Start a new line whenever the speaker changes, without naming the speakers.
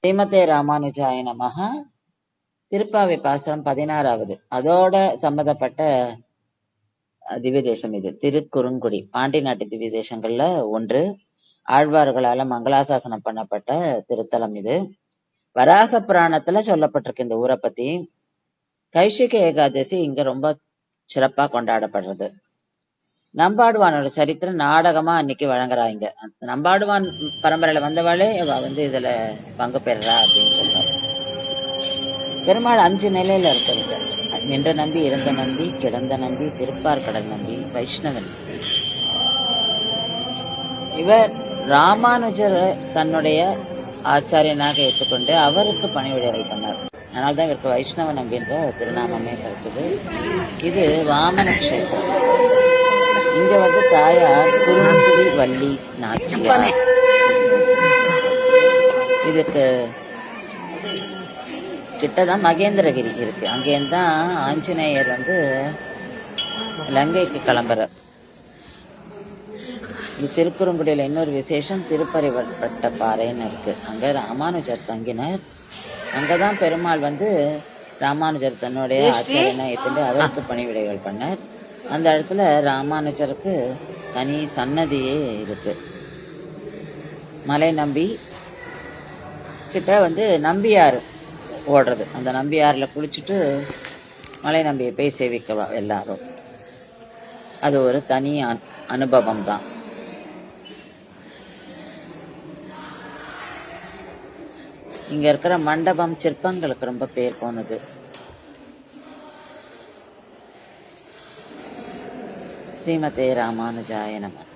ஸ்ரீமதே ராமானுஜாய நமஹ. திருப்பாவை பாசுரம் 16வது. அதோட சம்பந்தப்பட்ட திவ்ய தேசம் இது. திருக்குறுங்குடி பாண்டி நாட்டு திவ்ய தேசங்கள்ல ஒன்று. ஆழ்வார்களால மங்களாசாசனம் பண்ணப்பட்ட திருத்தலம் இது. வராக புராணத்துல சொல்லப்பட்டிருக்கு இந்த ஊரை பத்தி. கைஷிக ஏகாதசி இங்க ரொம்ப சிறப்பா கொண்டாடப்படுறது. நம்பாடுவானோட சரித்திரம் நாடகமா அன்னைக்கு வழங்குறாங்க. நம்பாடுவான் பரம்பரையில வந்தவாளே இவ இதுல பங்கு பெறா அப்படின்னு சொல்றாரு. பெருமாள் 5 நிலையில இருக்கிறது. நின்ற நம்பி, இருந்த நம்பி, கிடந்த நம்பி, திருப்பார் கடல் நம்பி, வைஷ்ணவன். இவர் ராமானுஜர் தன்னுடைய ஆச்சாரியனாக ஏற்றுக்கொண்டு அவருக்கு பணிவிடைகள் பண்ணார். அதனால்தான் இவருக்கு வைஷ்ணவன் நம்பின்ற திருநாமமே கிடைச்சது. இது வாமன கஷேத்திரம். இங்க தாயார் குறுங்குடி வள்ளி நாச்சியார். இதுக்கு கிட்டதான் மகேந்திரகிரி இருக்கு. அங்கேருந்தான் ஆஞ்சநேயர் லங்கைக்கு கிளம்புறார். இது திருக்குறுங்குடியில இன்னொரு விசேஷம், திருப்பரிவட்ட பாறைன்னு இருக்கு. அங்க ராமானுஜர் தங்கினார். அங்கதான் பெருமாள் ராமானுஜர் தன்னுடைய ஆச்சாரியனா ஏத்துட்டு அவருக்கு பணிவிடைகள் பண்ணார். அந்த இடத்துல ராமானுஜருக்கு தனி சன்னதியே இருக்கு. மலை நம்பி கிட்ட நம்பியாறு ஓடுறது. அந்த நம்பியாறுல குளிச்சுட்டு மலை நம்பியை போய் சேவிக்கவா எல்லாரும். அது ஒரு தனி அனுபவம் தான். இங்க இருக்கிற மண்டபம் சிற்பங்களுக்கு ரொம்ப பேர் போனது. ஸ்ரீமதே ராமானுஜாய நமः.